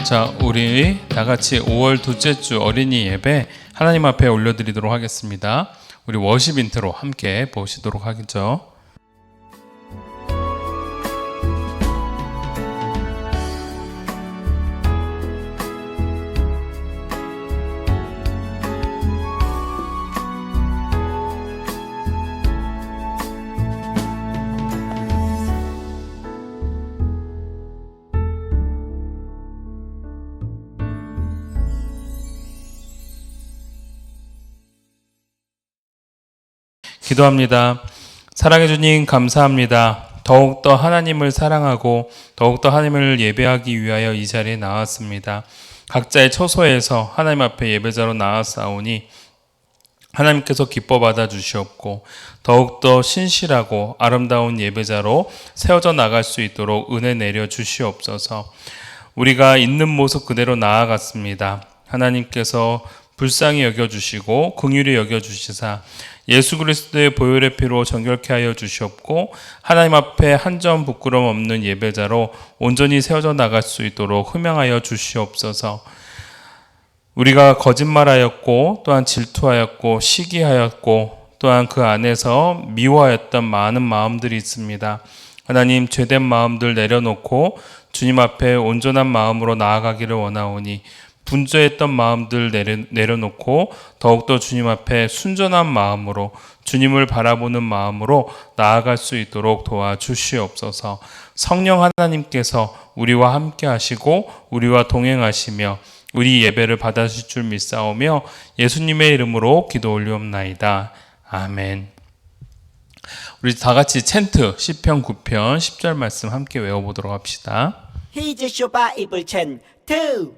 자, 우리 다 같이 5월 둘째 주 어린이 예배 하나님 앞에 올려드리도록 하겠습니다. 우리 워십 인트로 함께 보시도록 하겠죠. 기도합니다. 사랑해 주님 감사합니다. 더욱더 하나님을 사랑하고 더욱더 하나님을 예배하기 위하여 이 자리에 나왔습니다. 각자의 처소에서 하나님 앞에 예배자로 나아싸우니 하나님께서 기뻐 받아 주시옵고 더욱더 신실하고 아름다운 예배자로 세워져 나갈 수 있도록 은혜 내려 주시옵소서. 우리가 있는 모습 그대로 나아갔습니다. 하나님께서 불쌍히 여겨주시고 긍휼히 여겨주시사 예수 그리스도의 보혈의 피로 정결케 하여 주시옵고 하나님 앞에 한 점 부끄럼 없는 예배자로 온전히 세워져 나갈 수 있도록 흠양하여 주시옵소서. 우리가 거짓말하였고 또한 질투하였고 시기하였고 또한 그 안에서 미워하였던 많은 마음들이 있습니다. 하나님, 죄된 마음들 내려놓고 주님 앞에 온전한 마음으로 나아가기를 원하오니 분주했던 마음들 내려놓고 더욱더 주님 앞에 순전한 마음으로 주님을 바라보는 마음으로 나아갈 수 있도록 도와주시옵소서. 성령 하나님께서 우리와 함께 하시고 우리와 동행하시며 우리 예배를 받아주실 줄 믿사오며 예수님의 이름으로 기도 올리옵나이다. 아멘. 우리 다 같이 챈트 시편 9편 10절 말씀 함께 외워보도록 합시다. 히즈쇼 바이블 챈트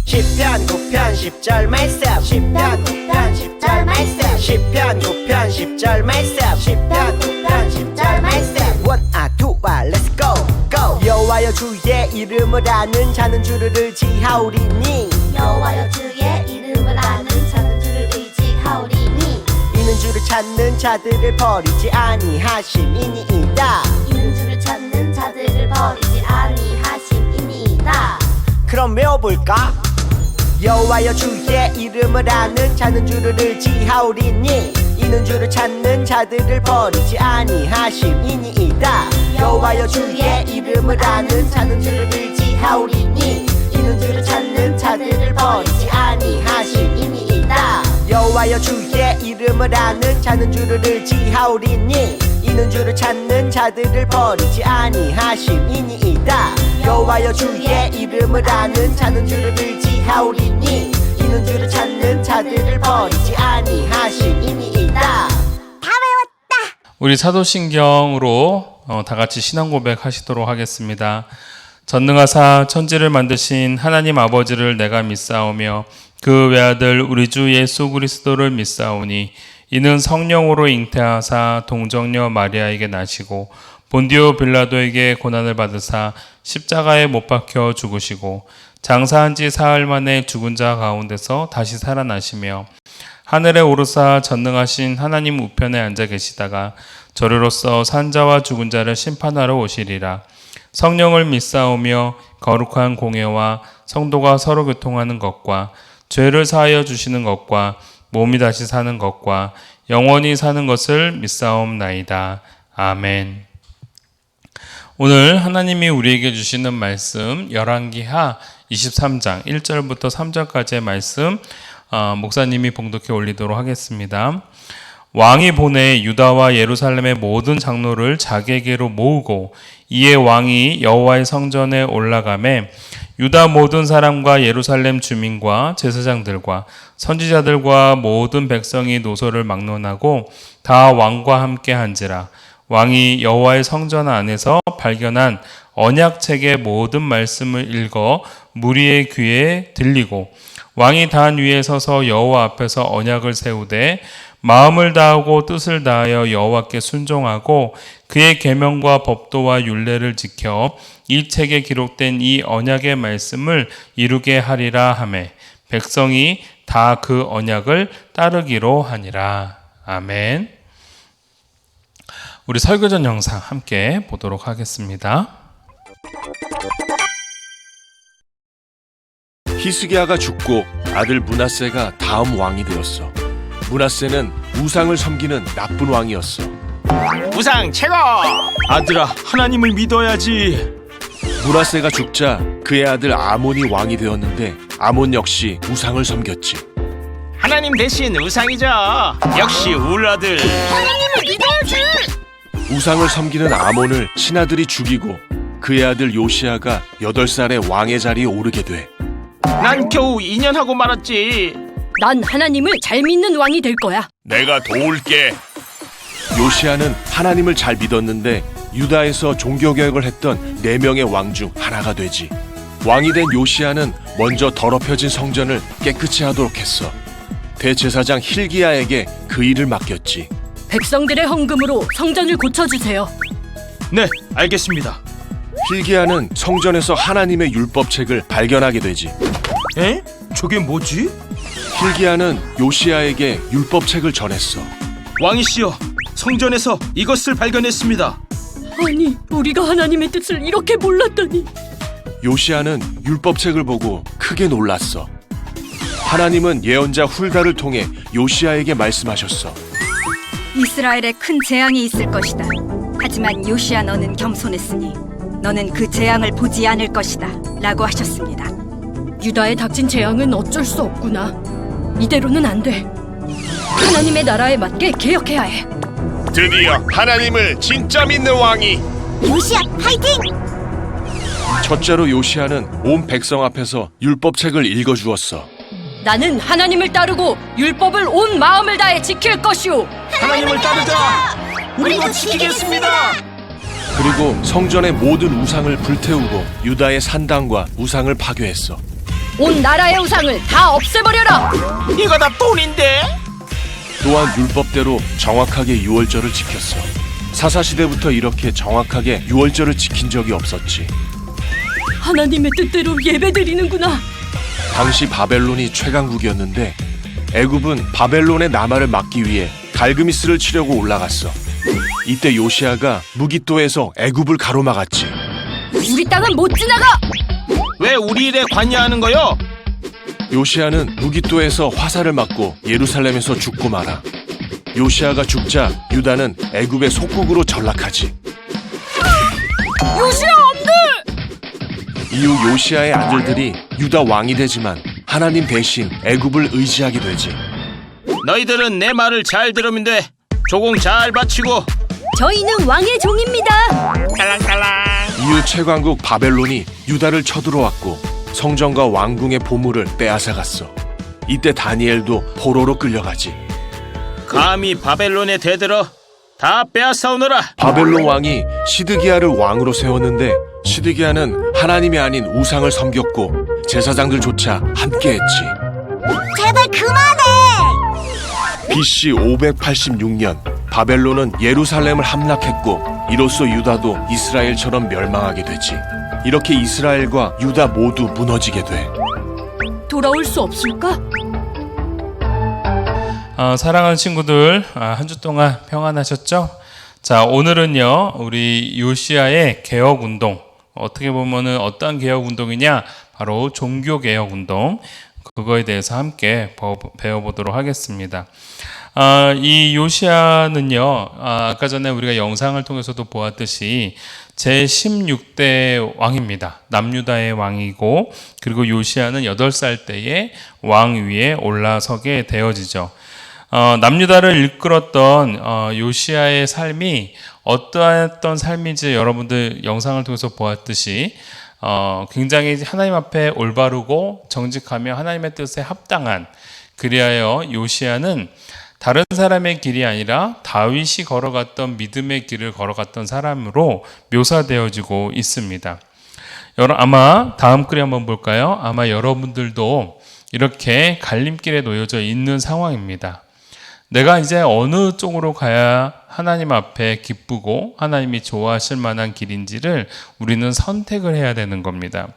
시편 9편 10절 말씀 시편 9편 10절 말씀 시편 9편 10절 말씀 시편 9편 10절 말씀 원아 투아 렛츠 고 여호와여 주의 이름을 아는 자는 주를 의지하오리니 여호와여 주의 이름을 아는 자는 주를 의지하오리니 이는 주를 찾는 자들을 버리지 아니하심이니이다. 이는 주를 찾는 자들을 버리지 아니하심이니이다. 그럼 외워볼까? 여호와여 주의 이름을 아는 자는 주를 의지하오리니 이는 주를 찾는 자들을 버리지 아니하심이니이다. 여호와여 주의 이름을 아는 자는 주를 의지하오리니 이는 주를 찾는 자들을 버리지 아니하심이니이다. 여호와여 주의 이름을 아는 자는 주를 의지하오리니 이는 주를 찾는 자들을 버리지 아니하심이니이다. 여호와여 주의 이름을 아는 자는 주를 의지하오리니 이는 주를 찾는 자들을 버리지 아니하심이니이다. 다 외웠다. 우리 사도신경으로 다 같이 신앙 고백하시도록 하겠습니다. 전능하사 천지를 만드신 하나님 아버지를 내가 믿사오며 그 외아들 우리 주 예수 그리스도를 믿사오니 이는 성령으로 잉태하사 동정녀 마리아에게 나시고 본디오 빌라도에게 고난을 받으사 십자가에 못 박혀 죽으시고 장사한 지 사흘 만에 죽은 자 가운데서 다시 살아나시며 하늘에 오르사 전능하신 하나님 우편에 앉아 계시다가 저리로서 산자와 죽은 자를 심판하러 오시리라. 성령을 믿사오며 거룩한 공예와 성도가 서로 교통하는 것과 죄를 사하여 주시는 것과 몸이 다시 사는 것과 영원히 사는 것을 믿사옵나이다. 아멘. 오늘 하나님이 우리에게 주시는 말씀 열왕기하 23장 1절부터 3절까지의 말씀 목사님이 봉독해 올리도록 하겠습니다. 왕이 보내 유다와 예루살렘의 모든 장로를 자기에게로 모으고 이에 왕이 여호와의 성전에 올라가매 유다 모든 사람과 예루살렘 주민과 제사장들과 선지자들과 모든 백성이 노소를 막론하고 다 왕과 함께 한지라. 왕이 여호와의 성전 안에서 발견한 언약책의 모든 말씀을 읽어 무리의 귀에 들리고 왕이 단 위에 서서 여호와 앞에서 언약을 세우되 마음을 다하고 뜻을 다하여 여호와께 순종하고 그의 계명과 법도와 율례를 지켜 이 책에 기록된 이 언약의 말씀을 이루게 하리라 하매 백성이 다 그 언약을 따르기로 하니라. 아멘. 우리 설교전 영상 함께 보도록 하겠습니다. 히스기야가 죽고 아들 므낫세가 다음 왕이 되었어. 므낫세는 우상을 섬기는 나쁜 왕이었어. 우상 최고! 아들아, 하나님을 믿어야지. 므낫세가 죽자 그의 아들 아몬이 왕이 되었는데 아몬 역시 우상을 섬겼지. 하나님 대신 우상이죠. 역시 울 아들. 우상을 섬기는 아몬을 신하들이 죽이고 그의 아들 요시야가 8살에 왕의 자리에 오르게 돼. 난 겨우 2년 하고 말았지. 난 하나님을 잘 믿는 왕이 될 거야. 내가 도울게. 요시야는 하나님을 잘 믿었는데 유다에서 종교개혁을 했던 4명의 왕 중 하나가 되지. 왕이 된 요시야는 먼저 더럽혀진 성전을 깨끗이 하도록 했어. 대제사장 힐기야에게 그 일을 맡겼지. 백성들의 헌금으로 성전을 고쳐주세요. 네, 알겠습니다. 힐기야는 성전에서 하나님의 율법책을 발견하게 되지. 에? 저게 뭐지? 힐기야는 요시야에게 율법책을 전했어. 왕이시여, 성전에서 이것을 발견했습니다. 아니, 우리가 하나님의 뜻을 이렇게 몰랐다니. 요시야는 율법책을 보고 크게 놀랐어. 하나님은 예언자 훌다를 통해 요시야에게 말씀하셨어. 이스라엘에 큰 재앙이 있을 것이다. 하지만 요시야 너는 겸손했으니 너는 그 재앙을 보지 않을 것이다 라고 하셨습니다. 유다에 닥친 재앙은 어쩔 수 없구나. 이대로는 안 돼. 하나님의 나라에 맞게 개혁해야 해. 드디어 하나님을 진짜 믿는 왕이. 요시야 파이팅! 첫째로 요시야는 온 백성 앞에서 율법책을 읽어주었어. 나는 하나님을 따르고 율법을 온 마음을 다해 지킬 것이오. 하나님을 따르자. 우리도 지키겠습니다. 그리고 성전의 모든 우상을 불태우고 유다의 산당과 우상을 파괴했어. 온 나라의 우상을 다 없애버려라. 이거 다 돈인데? 또한 율법대로 정확하게 유월절을 지켰어. 사사시대부터 이렇게 정확하게 유월절을 지킨 적이 없었지. 하나님의 뜻대로 예배드리는구나. 당시 바벨론이 최강국이었는데 애굽은 바벨론의 남하를 막기 위해 갈그미스를 치려고 올라갔어. 이때 요시야가 무기또에서 애굽을 가로막았지. 우리 땅은 못 지나가. 왜 우리 일에 관여하는 거요? 요시야는 무기또에서 화살을 맞고 예루살렘에서 죽고 말아. 요시야가 죽자 유다는 애굽의 속국으로 전락하지. 요시야 안 돼. 이후 요시야의 아들들이 유다 왕이 되지만 하나님 대신 애굽을 의지하게 되지. 너희들은 내 말을 잘 들으면 돼. 조공 잘 바치고. 저희는 왕의 종입니다. 깔랑깔랑. 이후 최강국 바벨론이 유다를 쳐들어왔고 성전과 왕궁의 보물을 빼앗아갔어. 이때 다니엘도 포로로 끌려가지. 감히 바벨론에 대들어 다 빼앗아오너라. 바벨론 왕이 시드기야를 왕으로 세웠는데 시드기야는 하나님이 아닌 우상을 섬겼고 제사장들조차 함께했지. 제발 그만해! BC 586년 바벨론은 예루살렘을 함락했고 이로써 유다도 이스라엘처럼 멸망하게 되지. 이렇게 이스라엘과 유다 모두 무너지게 돼. 돌아올 수 없을까? 사랑하는 친구들, 한 주 동안 평안하셨죠? 자, 오늘은요, 우리 요시야의 개혁운동, 어떻게 보면은 어떤 개혁운동이냐? 바로 종교개혁운동, 그거에 대해서 함께 배워보도록 하겠습니다. 이 요시야는요, 아까 전에 우리가 영상을 통해서도 보았듯이 제16대 왕입니다. 남유다의 왕이고, 그리고 요시야는 8살 때에 왕 위에 올라서게 되어지죠. 남유다를 이끌었던 요시야의 삶이 어떠했던 삶인지 여러분들 영상을 통해서 보았듯이 굉장히 하나님 앞에 올바르고 정직하며 하나님의 뜻에 합당한, 그리하여 요시야는 다른 사람의 길이 아니라 다윗이 걸어갔던 믿음의 길을 걸어갔던 사람으로 묘사되어지고 있습니다. 아마 다음 글에 한번 볼까요? 아마 여러분들도 이렇게 갈림길에 놓여져 있는 상황입니다. 내가 이제 어느 쪽으로 가야 하나님 앞에 기쁘고 하나님이 좋아하실 만한 길인지를 우리는 선택을 해야 되는 겁니다.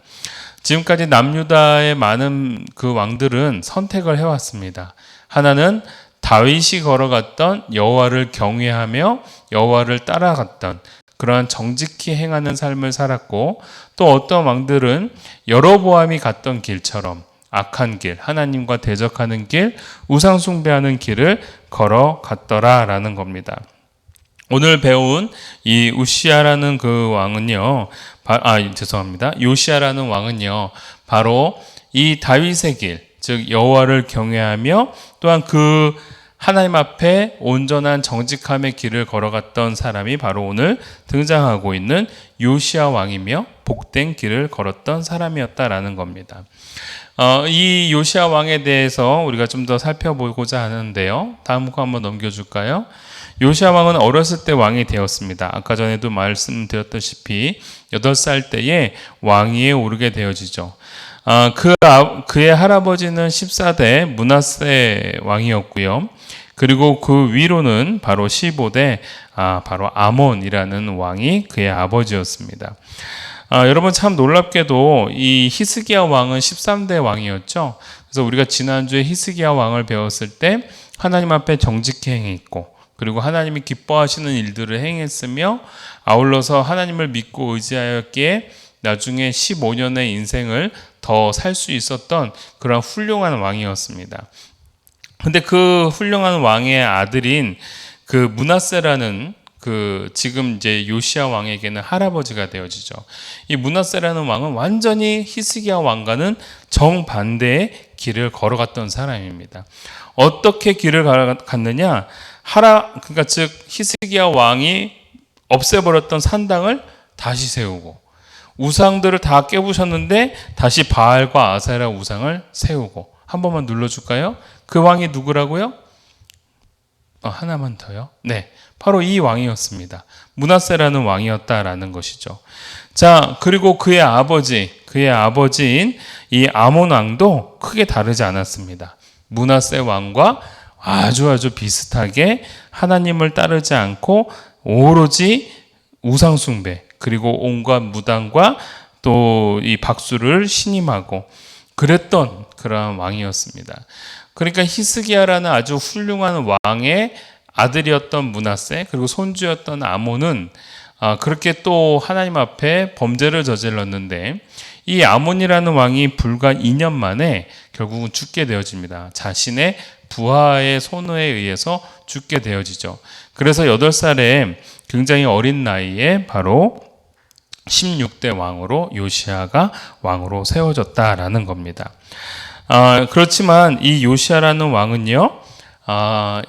지금까지 남유다의 많은 그 왕들은 선택을 해왔습니다. 하나는 다윗이 걸어갔던 여호와를 경외하며 여호와를 따라갔던 그러한 정직히 행하는 삶을 살았고, 또 어떤 왕들은 여로보암이 갔던 길처럼 악한 길, 하나님과 대적하는 길, 우상 숭배하는 길을 걸어갔더라라는 겁니다. 오늘 배운 이 우시아라는 그 왕은요, 요시아라는 왕은요, 바로 이 다윗의 길, 즉 여호와를 경외하며 또한 그 하나님 앞에 온전한 정직함의 길을 걸어갔던 사람이 바로 오늘 등장하고 있는 요시아 왕이며 복된 길을 걸었던 사람이었다라는 겁니다. 이 요시아 왕에 대해서 우리가 좀 더 살펴보고자 하는데요. 다음 거 한번 넘겨줄까요? 요시아 왕은 어렸을 때 왕이 되었습니다. 아까 전에도 말씀드렸다시피 8살 때에 왕위에 오르게 되어지죠. 그의 할아버지는 14대 므낫세 왕이었고요. 그리고 그 위로는 바로 15대 바로 아몬이라는 왕이 그의 아버지였습니다. 여러분 참 놀랍게도 이 히스기야 왕은 13대 왕이었죠. 그래서 우리가 지난주에 히스기야 왕을 배웠을 때 하나님 앞에 정직히 행했고 그리고 하나님이 기뻐하시는 일들을 행했으며 아울러서 하나님을 믿고 의지하였기에 나중에 15년의 인생을 더 살 수 있었던 그런 훌륭한 왕이었습니다. 근데 그 훌륭한 왕의 아들인 그 므낫세라는 그 지금 이제 요시아 왕에게는 할아버지가 되어지죠. 이 므낫세라는 왕은 완전히 히스기야 왕과는 정반대의 길을 걸어갔던 사람입니다. 어떻게 길을 갔느냐? 그러니까 즉 히스기야 왕이 없애버렸던 산당을 다시 세우고 우상들을 다 깨부셨는데 다시 바알과 아세라 우상을 세우고 한 번만 눌러줄까요? 그 왕이 누구라고요? 하나만 더요? 네, 바로 이 왕이었습니다. 므낫세라는 왕이었다라는 것이죠. 자, 그리고 그의 아버지인 이 아몬 왕도 크게 다르지 않았습니다. 므낫세 왕과 아주 비슷하게 하나님을 따르지 않고 오로지 우상 숭배 그리고 온갖 무당과 또 이 박수를 신임하고 그랬던 그러한 왕이었습니다. 그러니까 히스기야라는 아주 훌륭한 왕의 아들이었던 므낫세 그리고 손주였던 아몬은 그렇게 또 하나님 앞에 범죄를 저질렀는데 이 아몬이라는 왕이 불과 2년 만에 결국은 죽게 되어집니다. 자신의 부하의 손에 의해서 죽게 되어지죠. 그래서 8살에 굉장히 어린 나이에 바로 16대 왕으로 요시아가 왕으로 세워졌다라는 겁니다. 그렇지만 이 요시아라는 왕은요,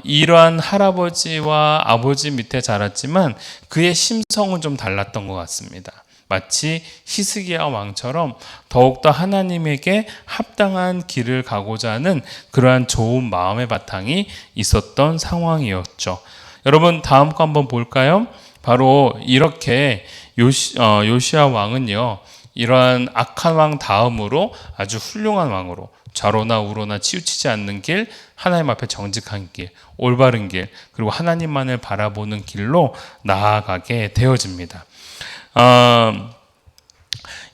이러한 할아버지와 아버지 밑에 자랐지만 그의 심성은 좀 달랐던 것 같습니다. 마치 히스기야 왕처럼 더욱더 하나님에게 합당한 길을 가고자 하는 그러한 좋은 마음의 바탕이 있었던 상황이었죠. 여러분 다음 거 한번 볼까요? 바로 이렇게 요시아 왕은요, 이러한 악한 왕 다음으로 아주 훌륭한 왕으로 좌로나 우로나 치우치지 않는 길, 하나님 앞에 정직한 길, 올바른 길, 그리고 하나님만을 바라보는 길로 나아가게 되어집니다.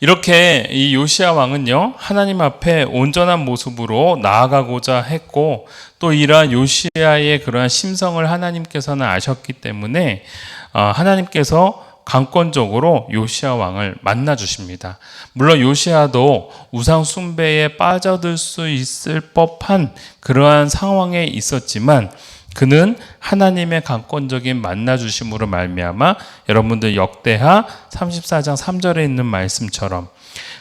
이렇게 이 요시아 왕은요, 하나님 앞에 온전한 모습으로 나아가고자 했고, 또 이러한 요시아의 그러한 심성을 하나님께서는 아셨기 때문에 하나님께서 강권적으로 요시아 왕을 만나 주십니다. 물론 요시아도 우상 숭배에 빠져들 수 있을 법한 그러한 상황에 있었지만 그는 하나님의 강권적인 만나 주심으로 말미암아 여러분들 역대하 34장 3절에 있는 말씀처럼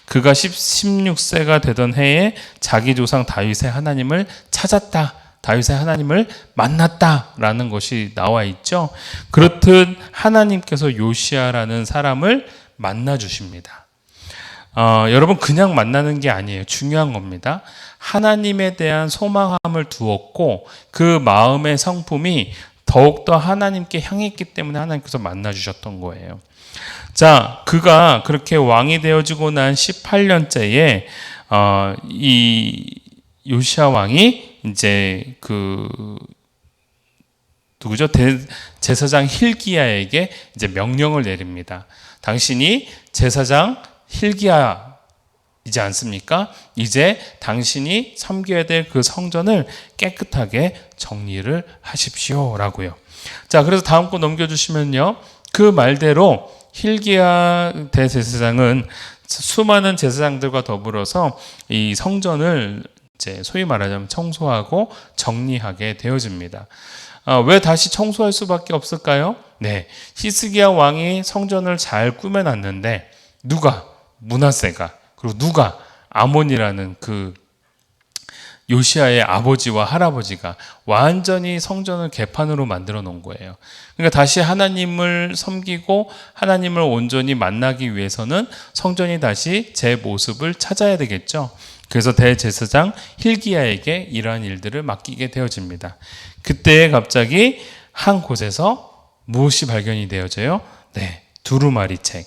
그가 16세가 되던 해에 자기 조상 다윗의 하나님을 찾았다. 다윗의 하나님을 만났다라는 것이 나와 있죠. 그렇듯 하나님께서 요시아라는 사람을 만나 주십니다. 여러분 그냥 만나는 게 아니에요. 중요한 겁니다. 하나님에 대한 소망함을 두었고 그 마음의 성품이 더욱더 하나님께 향했기 때문에 하나님께서 만나 주셨던 거예요. 자, 그가 그렇게 왕이 되어지고 난 18년째에 이 요시아 왕이 이제 누구죠? 제사장 힐기야에게 이제 명령을 내립니다. 당신이 제사장 힐기야이지 않습니까? 이제 당신이 섬겨야 될 그 성전을 깨끗하게 정리를 하십시오라고요. 자, 그래서 다음 거 넘겨주시면요. 그 말대로 힐기야 대제사장은 수많은 제사장들과 더불어서 이 성전을 이제 소위 말하자면 청소하고 정리하게 되어집니다. 왜 다시 청소할 수밖에 없을까요? 네, 히스기야 왕이 성전을 잘 꾸며놨는데 누가? 므낫세가, 그리고 누가? 아몬이라는 그 요시아의 아버지와 할아버지가 완전히 성전을 개판으로 만들어 놓은 거예요. 그러니까 다시 하나님을 섬기고 하나님을 온전히 만나기 위해서는 성전이 다시 제 모습을 찾아야 되겠죠. 그래서 대제사장 힐기야에게 이러한 일들을 맡기게 되어집니다. 그때 갑자기 한 곳에서 무엇이 발견이 되어져요? 네, 두루마리 책.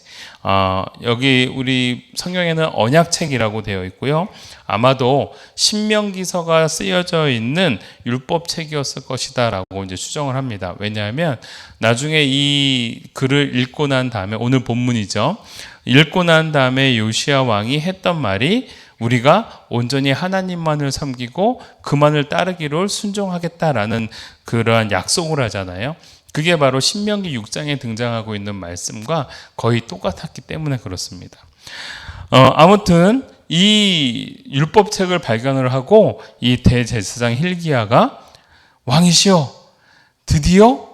여기 우리 성경에는 언약책이라고 되어 있고요. 아마도 신명기서가 쓰여져 있는 율법책이었을 것이다라고 이제 추정을 합니다. 왜냐하면 나중에 이 글을 읽고 난 다음에, 오늘 본문이죠. 읽고 난 다음에 요시야 왕이 했던 말이 우리가 온전히 하나님만을 섬기고 그만을 따르기로 순종하겠다라는 그러한 약속을 하잖아요. 그게 바로 신명기 6장에 등장하고 있는 말씀과 거의 똑같았기 때문에 그렇습니다. 아무튼 이 율법책을 발견을 하고 이 대제사장 힐기야가 왕이시여, 드디어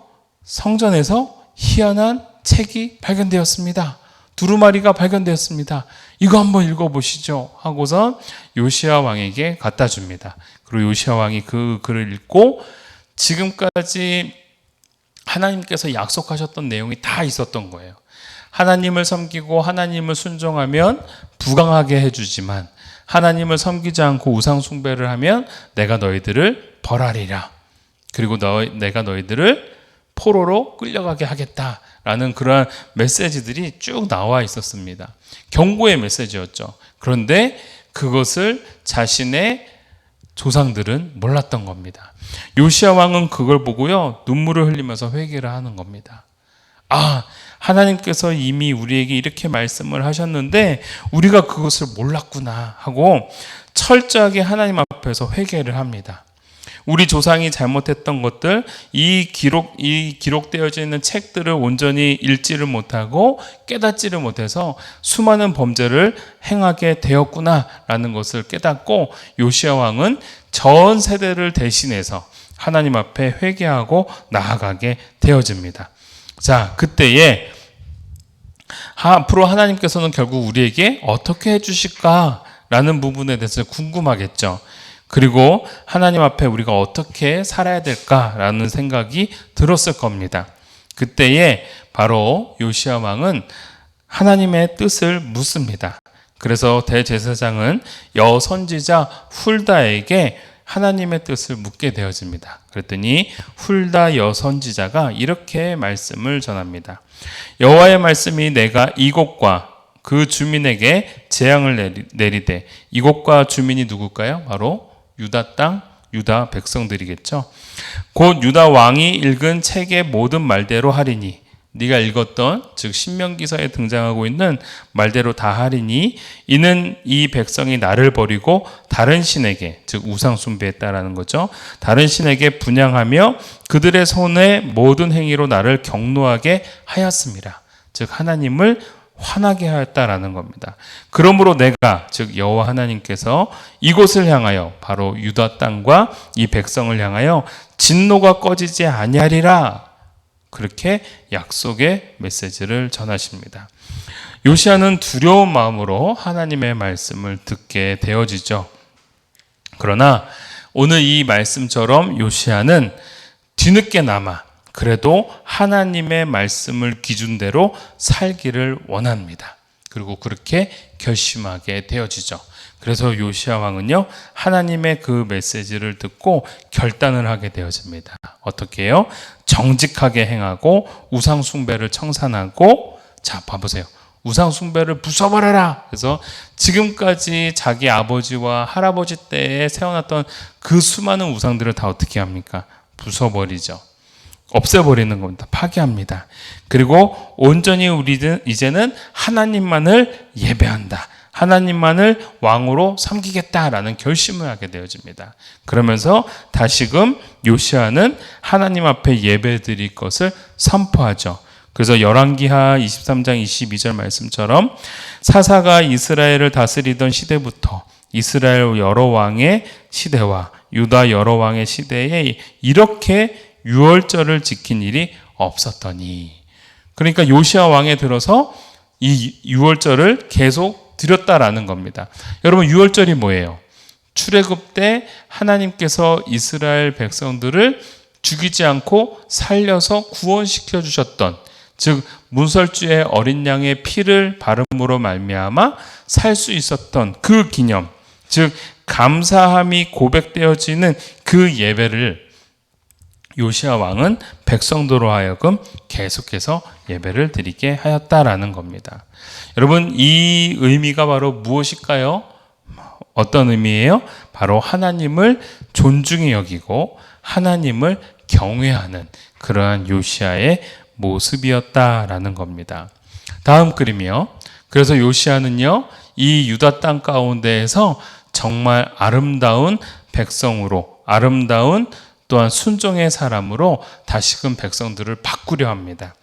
성전에서 희한한 책이 발견되었습니다. 두루마리가 발견되었습니다. 이거 한번 읽어보시죠 하고서 요시야 왕에게 갖다 줍니다. 그리고 요시야 왕이 그 글을 읽고 지금까지 하나님께서 약속하셨던 내용이 다 있었던 거예요. 하나님을 섬기고 하나님을 순종하면 부강하게 해주지만 하나님을 섬기지 않고 우상 숭배를 하면 내가 너희들을 벌하리라. 그리고 내가 너희들을 포로로 끌려가게 하겠다라는 그러한 메시지들이 쭉 나와 있었습니다. 경고의 메시지였죠. 그런데 그것을 자신의 조상들은 몰랐던 겁니다. 요시야 왕은 그걸 보고요, 눈물을 흘리면서 회개를 하는 겁니다. 하나님께서 이미 우리에게 이렇게 말씀을 하셨는데 우리가 그것을 몰랐구나 하고 철저하게 하나님 앞에서 회개를 합니다. 우리 조상이 잘못했던 것들, 이 기록되어져 있는 책들을 온전히 읽지를 못하고 깨닫지를 못해서 수많은 범죄를 행하게 되었구나라는 것을 깨닫고 요시야 왕은 전 세대를 대신해서 하나님 앞에 회개하고 나아가게 되어집니다. 자, 그때에 앞으로 하나님께서는 결국 우리에게 어떻게 해주실까라는 부분에 대해서 궁금하겠죠. 그리고 하나님 앞에 우리가 어떻게 살아야 될까라는 생각이 들었을 겁니다. 그때에 바로 요시야 왕은 하나님의 뜻을 묻습니다. 그래서 대제사장은 여선지자 훌다에게 하나님의 뜻을 묻게 되어집니다. 그랬더니 훌다 여선지자가 이렇게 말씀을 전합니다. 여호와의 말씀이 내가 이곳과 그 주민에게 재앙을 내리되, 이곳과 주민이 누굴까요? 바로 유다 땅, 유다 백성들이겠죠. 곧 유다 왕이 읽은 책의 모든 말대로 하리니, 네가 읽었던 즉 신명기서에 등장하고 있는 말대로 다 하리니, 이는 이 백성이 나를 버리고 다른 신에게, 즉 우상 숭배했다라는 거죠. 다른 신에게 분향하며 그들의 손의 모든 행위로 나를 경노하게 하였습니다. 즉 하나님을 화나게 하였다라는 겁니다. 그러므로 내가, 즉 여호와 하나님께서 이곳을 향하여, 바로 유다 땅과 이 백성을 향하여 진노가 꺼지지 아니하리라, 그렇게 약속의 메시지를 전하십니다. 요시야는 두려운 마음으로 하나님의 말씀을 듣게 되어지죠. 그러나 오늘 이 말씀처럼 요시야는 뒤늦게나마 그래도 하나님의 말씀을 기준대로 살기를 원합니다. 그리고 그렇게 결심하게 되어지죠. 그래서 요시야 왕은요, 하나님의 그 메시지를 듣고 결단을 하게 되어집니다. 어떻게 해요? 정직하게 행하고 우상 숭배를 청산하고, 자 봐보세요, 우상 숭배를 부숴버려라. 그래서 지금까지 자기 아버지와 할아버지 때에 세워놨던 그 수많은 우상들을 다 어떻게 합니까? 부숴버리죠. 없애버리는 겁니다. 파괴합니다. 그리고 온전히 우리는 이제는 하나님만을 예배한다, 하나님만을 왕으로 섬기겠다라는 결심을 하게 되어집니다. 그러면서 다시금 요시야는 하나님 앞에 예배드릴 것을 선포하죠. 그래서 열왕기하 23장 22절 말씀처럼 사사가 이스라엘을 다스리던 시대부터 이스라엘 여러 왕의 시대와 유다 여러 왕의 시대에 이렇게 유월절을 지킨 일이 없었더니, 그러니까 요시야 왕에 들어서 이 유월절을 계속 드렸다라는 겁니다. 여러분, 유월절이 뭐예요? 출애굽 때 하나님께서 이스라엘 백성들을 죽이지 않고 살려서 구원시켜 주셨던, 즉 문설주의 어린 양의 피를 바름으로 말미암아 살 수 있었던 그 기념, 즉 감사함이 고백되어지는 그 예배를 요시야 왕은 백성도로 하여금 계속해서 예배를 드리게 하였다라는 겁니다. 여러분, 이 의미가 바로 무엇일까요? 어떤 의미예요? 바로 하나님을 존중히 여기고 하나님을 경외하는 그러한 요시야의 모습이었다라는 겁니다. 다음 그림이요. 그래서 요시야는요, 이 유다 땅 가운데에서 정말 아름다운 백성으로, 아름다운 또한 순종의 사람으로 다시금 백성들을 바꾸려 합니다.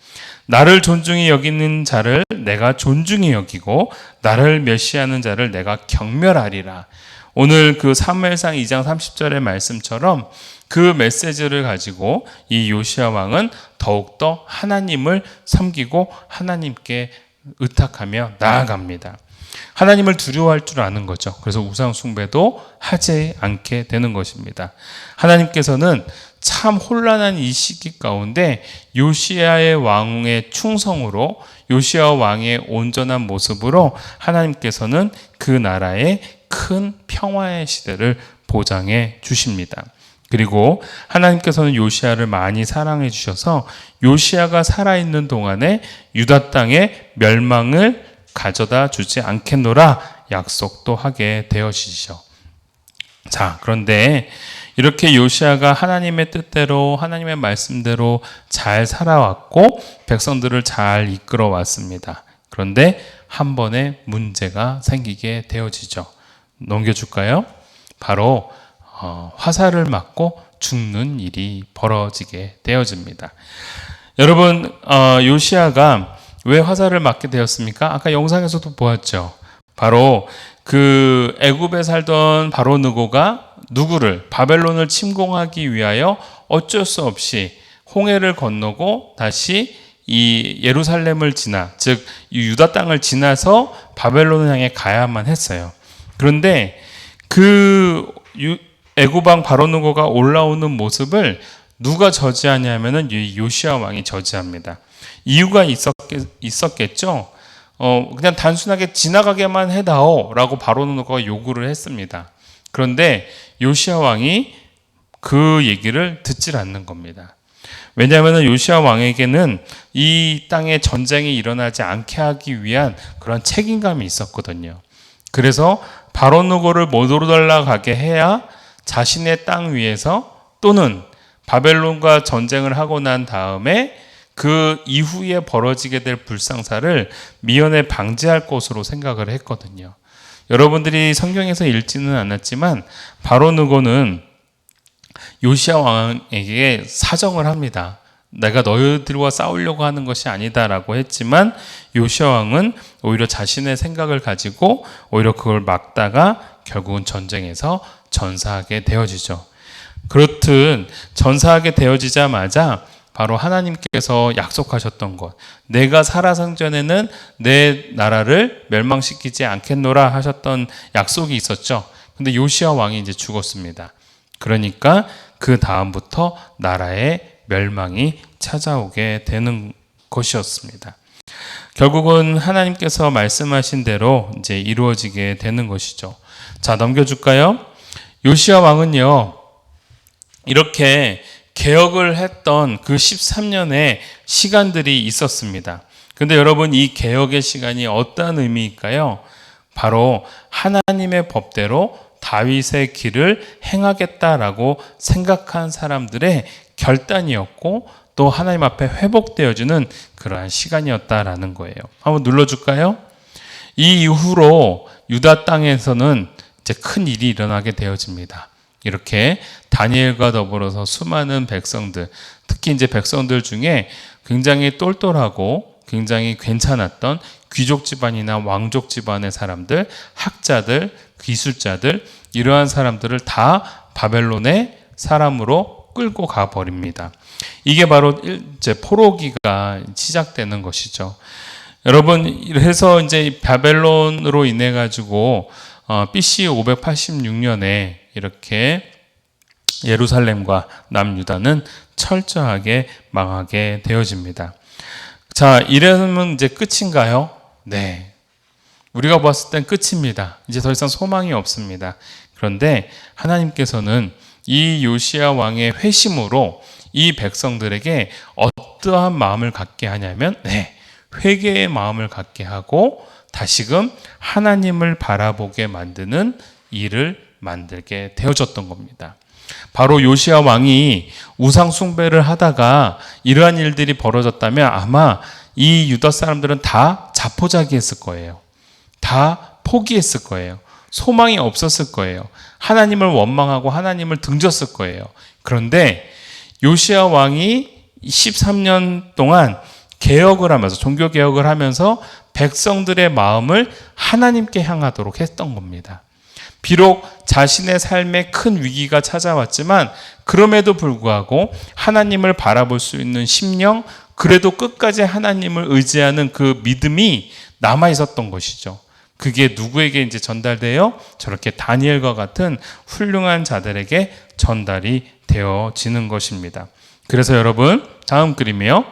나를 존중히 여기는 자를 내가 존중히 여기고 나를 멸시하는 자를 내가 경멸하리라. 오늘 그 사무엘상 2장 30절의 말씀처럼 그 메시지를 가지고 이 요시야 왕은 더욱더 하나님을 섬기고 하나님께 의탁하며 나아갑니다. 하나님을 두려워할 줄 아는 거죠. 그래서 우상 숭배도 하지 않게 되는 것입니다. 하나님께서는 참 혼란한 이 시기 가운데 요시야의 왕의 충성으로, 요시야 왕의 온전한 모습으로 하나님께서는 그 나라의 큰 평화의 시대를 보장해 주십니다. 그리고 하나님께서는 요시야를 많이 사랑해 주셔서 요시야가 살아있는 동안에 유다 땅의 멸망을 가져다 주지 않겠노라 약속도 하게 되어지죠. 자, 그런데 이렇게 요시야가 하나님의 뜻대로 하나님의 말씀대로 잘 살아왔고 백성들을 잘 이끌어 왔습니다. 그런데 한 번의 문제가 생기게 되어지죠. 넘겨줄까요? 바로 화살을 맞고 죽는 일이 벌어지게 되어집니다. 여러분, 요시야가 왜 화살을 맞게 되었습니까? 아까 영상에서도 보았죠. 바로 그 애굽에 살던 바로 느고가 누구를, 바벨론을 침공하기 위하여 어쩔 수 없이 홍해를 건너고 다시 이 예루살렘을 지나, 즉 유다 땅을 지나서 바벨론을 향해 가야만 했어요. 그런데 그 애굽 왕 바로 느고가 올라오는 모습을 누가 저지하냐면은 요시야 왕이 저지합니다. 이유가 있었겠죠. 그냥 단순하게 지나가게만 해다오라고 바로 느고가 요구를 했습니다. 그런데 요시야 왕이 그 얘기를 듣질 않는 겁니다. 왜냐하면 요시야 왕에게는 이 땅에 전쟁이 일어나지 않게 하기 위한 그런 책임감이 있었거든요. 그래서 바로 느고를 못 올라가게 해야 자신의 땅 위에서 또는 바벨론과 전쟁을 하고 난 다음에 그 이후에 벌어지게 될 불상사를 미연에 방지할 것으로 생각을 했거든요. 여러분들이 성경에서 읽지는 않았지만 바로 느고는 요시야 왕에게 사정을 합니다. 내가 너희들과 싸우려고 하는 것이 아니다라고 했지만 요시야 왕은 오히려 자신의 생각을 가지고 오히려 그걸 막다가 결국은 전쟁에서 전사하게 되어지죠. 그렇듯 전사하게 되어지자마자 바로 하나님께서 약속하셨던 것, 내가 살아생전에는 내 나라를 멸망시키지 않겠노라 하셨던 약속이 있었죠. 근데 요시야 왕이 이제 죽었습니다. 그러니까 그 다음부터 나라의 멸망이 찾아오게 되는 것이었습니다. 결국은 하나님께서 말씀하신 대로 이제 이루어지게 되는 것이죠. 자, 넘겨줄까요? 요시야 왕은요, 이렇게 개혁을 했던 그 13년의 시간들이 있었습니다. 근데 여러분, 이 개혁의 시간이 어떤 의미일까요? 바로 하나님의 법대로 다윗의 길을 행하겠다라고 생각한 사람들의 결단이었고 또 하나님 앞에 회복되어지는 그러한 시간이었다라는 거예요. 한번 눌러줄까요? 이 이후로 유다 땅에서는 이제 큰 일이 일어나게 되어집니다. 이렇게 다니엘과 더불어서 수많은 백성들, 특히 이제 백성들 중에 굉장히 똘똘하고 굉장히 괜찮았던 귀족 집안이나 왕족 집안의 사람들, 학자들, 기술자들, 이러한 사람들을 다 바벨론의 사람으로 끌고 가 버립니다. 이게 바로 이제 포로기가 시작되는 것이죠. 여러분, 그래서 이제 바벨론으로 인해 가지고 BC 586년에 이렇게 예루살렘과 남유다는 철저하게 망하게 되어집니다. 자, 이러면 이제 끝인가요? 네. 우리가 봤을 땐 끝입니다. 이제 더 이상 소망이 없습니다. 그런데 하나님께서는 이 요시야 왕의 회심으로 이 백성들에게 어떠한 마음을 갖게 하냐면, 회개의 마음을 갖게 하고 다시금 하나님을 바라보게 만드는 일을 만들게 되어졌던 겁니다. 바로 요시야 왕이 우상 숭배를 하다가 이러한 일들이 벌어졌다면 아마 이 유다 사람들은 다 자포자기했을 거예요. 다 포기했을 거예요. 소망이 없었을 거예요. 하나님을 원망하고 하나님을 등졌을 거예요. 그런데 요시야 왕이 13년 동안 개혁을 하면서, 종교 개혁을 하면서 백성들의 마음을 하나님께 향하도록 했던 겁니다. 비록 자신의 삶에 큰 위기가 찾아왔지만 그럼에도 불구하고 하나님을 바라볼 수 있는 심령, 그래도 끝까지 하나님을 의지하는 그 믿음이 남아 있었던 것이죠. 그게 누구에게 이제 전달돼요? 저렇게 다니엘과 같은 훌륭한 자들에게 전달이 되어지는 것입니다. 그래서 여러분, 다음 그림이요.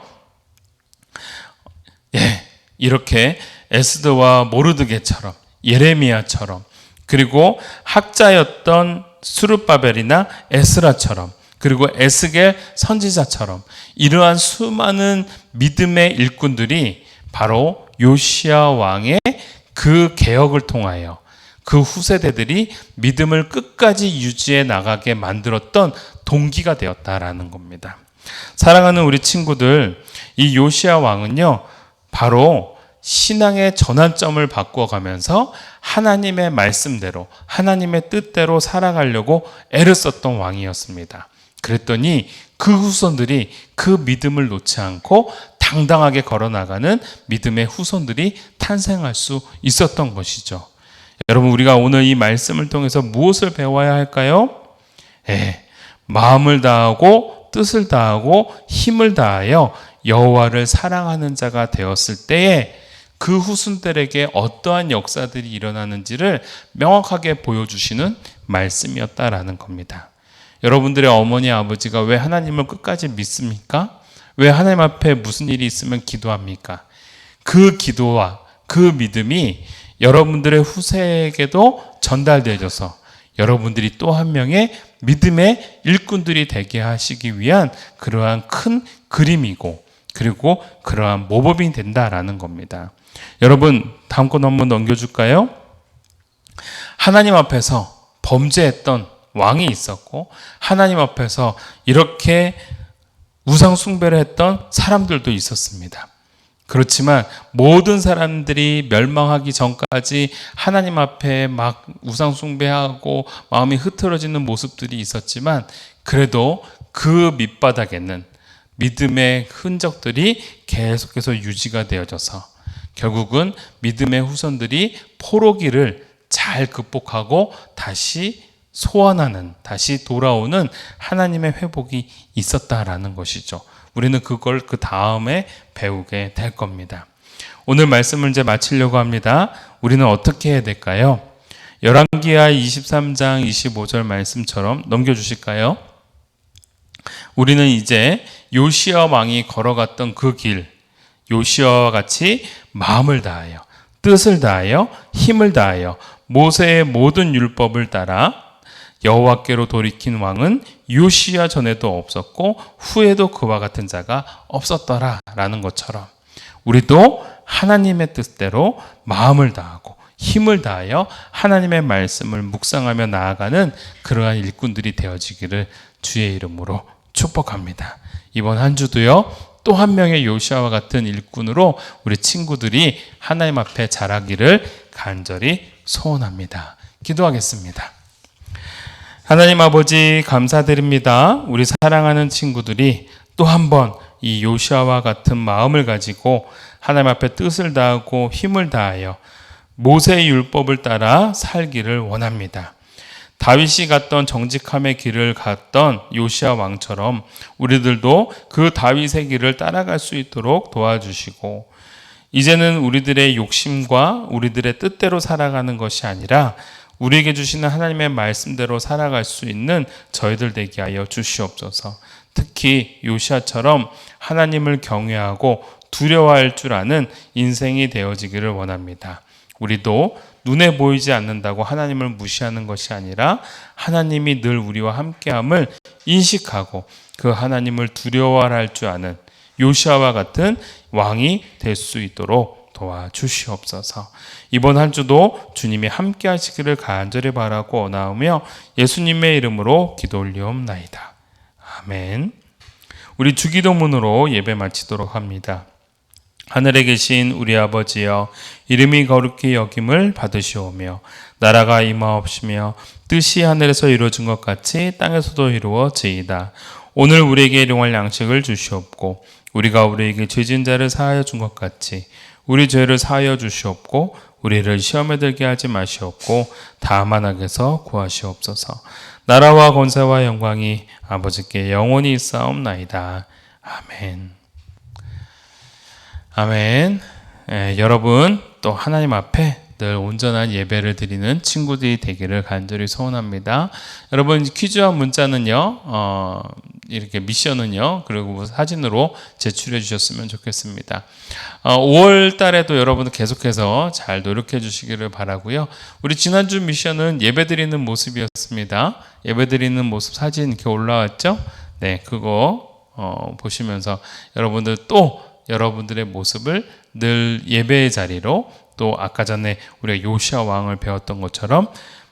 이렇게 에스더와 모르드게처럼, 예레미야처럼, 그리고 학자였던 수르바벨이나 에스라처럼, 그리고 에스겔 선지자처럼 이러한 수많은 믿음의 일꾼들이 바로 요시야 왕의 그 개혁을 통하여 그 후세대들이 믿음을 끝까지 유지해 나가게 만들었던 동기가 되었다라는 겁니다. 사랑하는 우리 친구들, 이 요시야 왕은요, 바로 신앙의 전환점을 바꿔가면서 하나님의 말씀대로, 하나님의 뜻대로 살아가려고 애를 썼던 왕이었습니다. 그랬더니 그 후손들이 그 믿음을 놓지 않고 당당하게 걸어나가는 믿음의 후손들이 탄생할 수 있었던 것이죠. 여러분, 우리가 오늘 이 말씀을 통해서 무엇을 배워야 할까요? 마음을 다하고 뜻을 다하고 힘을 다하여 여호와를 사랑하는 자가 되었을 때에 그 후손들에게 어떠한 역사들이 일어나는지를 명확하게 보여주시는 말씀이었다라는 겁니다. 여러분들의 어머니, 아버지가 왜 하나님을 끝까지 믿습니까? 왜 하나님 앞에 무슨 일이 있으면 기도합니까? 그 기도와 그 믿음이 여러분들의 후세에게도 전달되어져서 여러분들이 또 한 명의 믿음의 일꾼들이 되게 하시기 위한 그러한 큰 그림이고, 그리고 그러한 모범이 된다라는 겁니다. 여러분, 다음 건 한번 넘겨줄까요? 하나님 앞에서 범죄했던 왕이 있었고, 하나님 앞에서 이렇게 우상 숭배를 했던 사람들도 있었습니다. 그렇지만 모든 사람들이 멸망하기 전까지 하나님 앞에 막 우상 숭배하고 마음이 흐트러지는 모습들이 있었지만, 그래도 그 밑바닥에는 믿음의 흔적들이 계속해서 유지가 되어져서 결국은 믿음의 후손들이 포로기를 잘 극복하고 다시 소환하는, 다시 돌아오는 하나님의 회복이 있었다라는 것이죠. 우리는 그걸 그 다음에 배우게 될 겁니다. 오늘 말씀을 이제 마치려고 합니다. 우리는 어떻게 해야 될까요? 열왕기하 23장 25절 말씀처럼 넘겨주실까요? 우리는 이제 요시야 왕이 걸어갔던 그 길, 요시야와 같이 마음을 다하여, 뜻을 다하여, 힘을 다하여 모세의 모든 율법을 따라 여호와께로 돌이킨 왕은 요시야 전에도 없었고 후에도 그와 같은 자가 없었더라라는 것처럼 우리도 하나님의 뜻대로 마음을 다하고 힘을 다하여 하나님의 말씀을 묵상하며 나아가는 그러한 일꾼들이 되어지기를 주의 이름으로 축복합니다. 이번 한 주도요, 또 한 명의 요시야와 같은 일꾼으로 우리 친구들이 하나님 앞에 자라기를 간절히 소원합니다. 기도하겠습니다. 하나님 아버지 감사드립니다. 우리 사랑하는 친구들이 또 한 번 이 요시아와 같은 마음을 가지고 하나님 앞에 뜻을 다하고 힘을 다하여 모세의 율법을 따라 살기를 원합니다. 다윗이 갔던 정직함의 길을 갔던 요시아 왕처럼 우리들도 그 다윗의 길을 따라갈 수 있도록 도와주시고, 이제는 우리들의 욕심과 우리들의 뜻대로 살아가는 것이 아니라 우리에게 주시는 하나님의 말씀대로 살아갈 수 있는 저희들 되게 하여 주시옵소서. 특히 요시아처럼 하나님을 경외하고 두려워할 줄 아는 인생이 되어지기를 원합니다. 우리도 눈에 보이지 않는다고 하나님을 무시하는 것이 아니라 하나님이 늘 우리와 함께함을 인식하고 그 하나님을 두려워할 줄 아는 요시아와 같은 왕이 될 수 있도록 도와주시옵소서. 이번 한 주도 주님이 함께 하시기를 간절히 바라고 원하오며 예수님의 이름으로 기도 올리옵나이다. 아멘. 우리 주기도문으로 예배 마치도록 합니다. 하늘에 계신 우리 아버지여, 이름이 거룩히 여김을 받으시오며 나라가 임하옵시며 뜻이 하늘에서 이루어진 것 같이 땅에서도 이루어지이다. 오늘 우리에게 일용할 양식을 주시옵고 우리가 우리에게 죄진 자를 사하여 준 것 같이 우리 죄를 사하여 주시옵고 우리를 시험에 들게 하지 마시옵고 다만 악에서 구하시옵소서. 나라와 권세와 영광이 아버지께 영원히 있사옵나이다. 아멘. 아멘. 여러분 또 하나님 앞에 늘 온전한 예배를 드리는 친구들이 되기를 간절히 소원합니다. 여러분 퀴즈와 문자는요, 이렇게 미션은요, 그리고 사진으로 제출해 주셨으면 좋겠습니다. 5월 달에도 여러분 계속해서 잘 노력해 주시기를 바라고요. 우리 지난주 미션은 예배 드리는 모습이었습니다. 예배 드리는 모습 사진 이렇게 올라왔죠? 네, 그거 보시면서 여러분들 또 여러분들의 모습을 늘 예배의 자리로, 또 아까 전에 우리가 요시아 왕을 배웠던 것처럼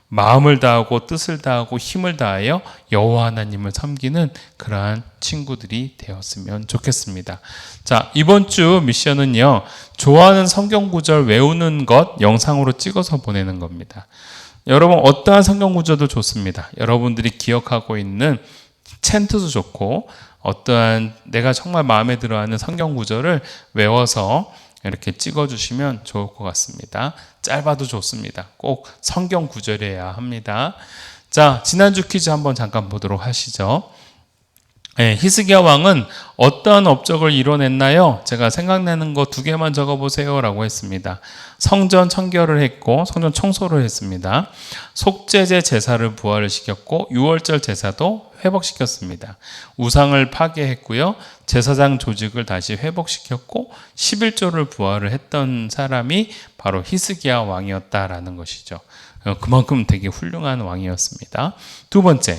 마음을 다하고 뜻을 다하고 힘을 다하여 여호와 하나님을 섬기는 그러한 친구들이 되었으면 좋겠습니다. 자, 이번 주 미션은요, 좋아하는 성경 구절 외우는 것 영상으로 찍어서 보내는 겁니다. 여러분 어떠한 성경 구절도 좋습니다. 여러분들이 기억하고 있는 챈트도 좋고 어떠한 내가 정말 마음에 들어하는 성경 구절을 외워서 이렇게 찍어주시면 좋을 것 같습니다. 짧아도 좋습니다. 꼭 성경 구절이어야 합니다. 자, 지난주 퀴즈 한번 잠깐 보도록 하시죠. 네, 히스기야 왕은 어떤 업적을 이뤄냈나요? 제가 생각나는 거 2개만 적어보세요 라고 했습니다. 성전 청결을 했고 성전 청소를 했습니다. 속죄제 제사를 부활을 시켰고 유월절 제사도 회복시켰습니다. 우상을 파괴했고요. 제사장 조직을 다시 회복시켰고 11조를 부활을 했던 사람이 바로 히스기야 왕이었다라는 것이죠. 그만큼 되게 훌륭한 왕이었습니다. 두 번째,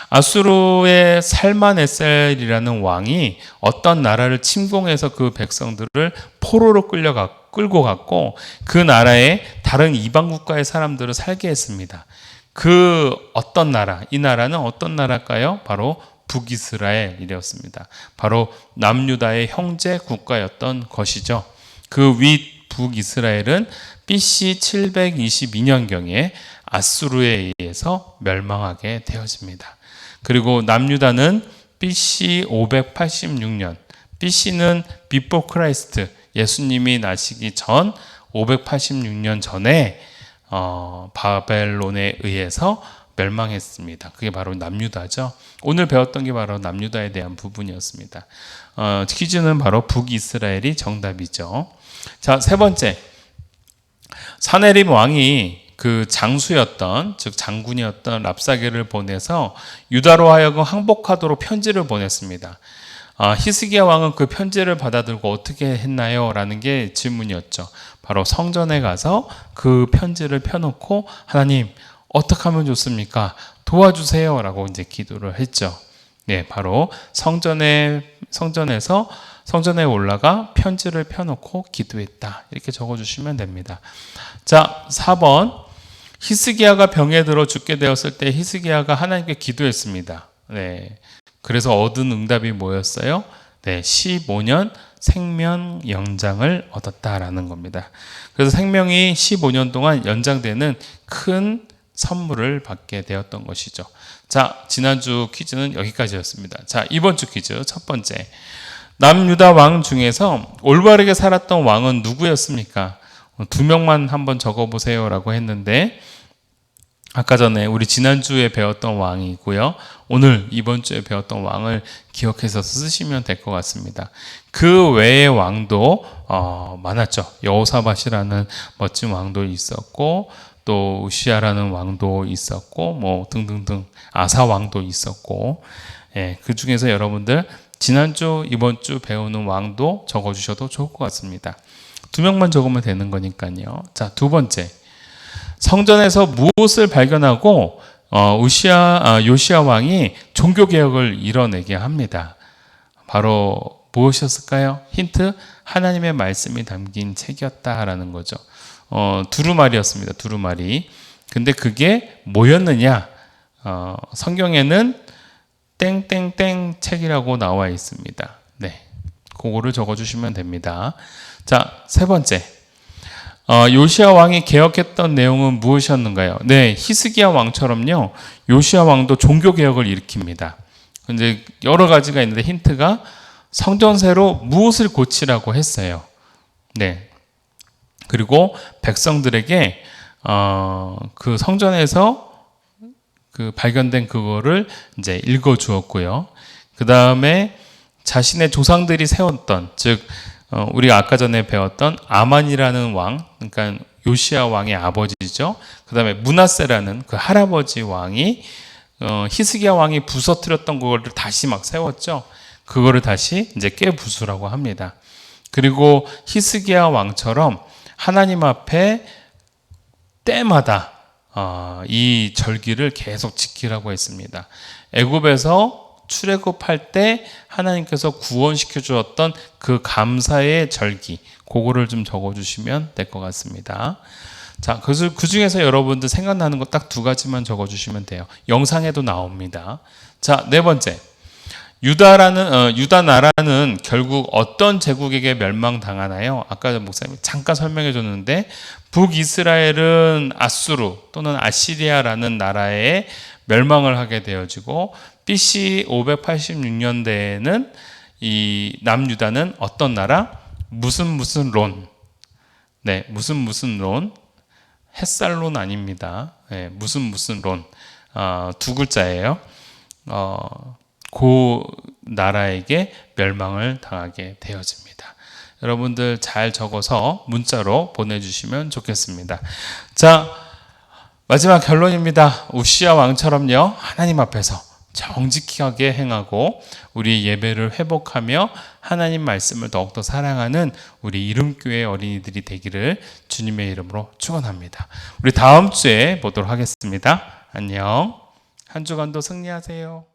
아수르의 살만에셀이라는 왕이 어떤 나라를 침공해서 그 백성들을 포로로 끌고 갔고 그 나라에 다른 이방 국가의 사람들을 살게 했습니다. 그 어떤 나라, 이 나라는 어떤 나라일까요? 바로 북이스라엘이었습니다. 바로 남유다의 형제 국가였던 것이죠. 그 윗 북이스라엘은 BC 722년경에 아수르에 의해서 멸망하게 되어집니다. 그리고 남유다는 BC 586년, BC는 Before Christ, 예수님이 나시기 전 586년 전에 바벨론에 의해서 멸망했습니다. 그게 바로 남유다죠. 오늘 배웠던 게 바로 남유다에 대한 부분이었습니다. 퀴즈는 바로 북이스라엘이 정답이죠. 자, 세 번째, 사네립 왕이 그 장수였던, 즉 장군이었던 랍사게를 보내서 유다로 하여금 항복하도록 편지를 보냈습니다. 히스기야 왕은 그 편지를 받아들고 어떻게 했나요? 라는 게 질문이었죠. 바로 성전에 가서 그 편지를 펴놓고 하나님 어떻게 하면 좋습니까? 도와주세요 라고 이제 기도를 했죠. 네, 바로 성전에서 성전에 올라가 편지를 펴놓고 기도했다. 이렇게 적어주시면 됩니다. 자, 4번. 히스기야가 병에 들어 죽게 되었을 때 히스기야가 하나님께 기도했습니다. 네. 그래서 얻은 응답이 뭐였어요? 네, 15년 생명 연장을 얻었다라는 겁니다. 그래서 생명이 15년 동안 연장되는 큰 선물을 받게 되었던 것이죠. 자, 지난주 퀴즈는 여기까지였습니다. 자, 이번 주 퀴즈 첫 번째. 남유다 왕 중에서 올바르게 살았던 왕은 누구였습니까? 2명만 한번 적어보세요 라고 했는데, 아까 전에 우리 지난주에 배웠던 왕이고요. 오늘 이번 주에 배웠던 왕을 기억해서 쓰시면 될 것 같습니다. 그 외의 왕도 많았죠. 여호사밧이라는 멋진 왕도 있었고, 또 우시아라는 왕도 있었고, 뭐 등등등 아사 왕도 있었고, 예, 그 중에서 여러분들 지난주 이번 주 배우는 왕도 적어주셔도 좋을 것 같습니다. 2명만 적으면 되는 거니까요. 자, 두 번째. 성전에서 무엇을 발견하고 요시야 왕이 종교개혁을 이뤄내게 합니다. 바로 무엇이었을까요? 힌트, 하나님의 말씀이 담긴 책이었다라는 거죠. 두루마리였습니다. 두루마리. 근데 그게 뭐였느냐? 성경에는 땡땡땡 책이라고 나와 있습니다. 네, 그거를 적어주시면 됩니다. 자, 세 번째. 요시야 왕이 개혁했던 내용은 무엇이었는가요? 네, 히스기야 왕처럼요. 요시야 왕도 종교 개혁을 일으킵니다. 근데 여러 가지가 있는데 힌트가 성전세로 무엇을 고치라고 했어요. 네. 그리고 백성들에게 그 성전에서 그 발견된 그거를 이제 읽어 주었고요. 그 다음에 자신의 조상들이 세웠던, 즉 우리가 아까 전에 배웠던 아만이라는 왕, 그러니까 요시야 왕의 아버지죠. 그 다음에 므낫세라는 그 할아버지 왕이 히스기야 왕이 부서뜨렸던 그거를 다시 막 세웠죠. 그거를 다시 이제 깨부수라고 합니다. 그리고 히스기야 왕처럼 하나님 앞에 때마다 이 절기를 계속 지키라고 했습니다. 애굽에서 출애굽할 때 하나님께서 구원시켜 주었던 그 감사의 절기, 그거를 좀 적어주시면 될 것 같습니다. 자, 그래서 그 중에서 여러분들 생각나는 거 딱 2가지만 적어주시면 돼요. 영상에도 나옵니다. 자, 네 번째. 유다 나라는 결국 어떤 제국에게 멸망당하나요? 아까 목사님이 잠깐 설명해 줬는데, 북이스라엘은 아수르 또는 아시리아라는 나라에 멸망을 하게 되어지고, BC 586년대에는 이 남유다는 어떤 나라? 무슨 론. 네, 무슨 론. 햇살론 아닙니다. 네, 무슨 론. 2글자예요. 그 나라에게 멸망을 당하게 되어집니다. 여러분들 잘 적어서 문자로 보내주시면 좋겠습니다. 자, 마지막 결론입니다. 우시야 왕처럼요, 하나님 앞에서 정직하게 행하고 우리 예배를 회복하며 하나님 말씀을 더욱더 사랑하는 우리 이름교회 어린이들이 되기를 주님의 이름으로 축원합니다. 우리 다음 주에 보도록 하겠습니다. 안녕. 한 주간도 승리하세요.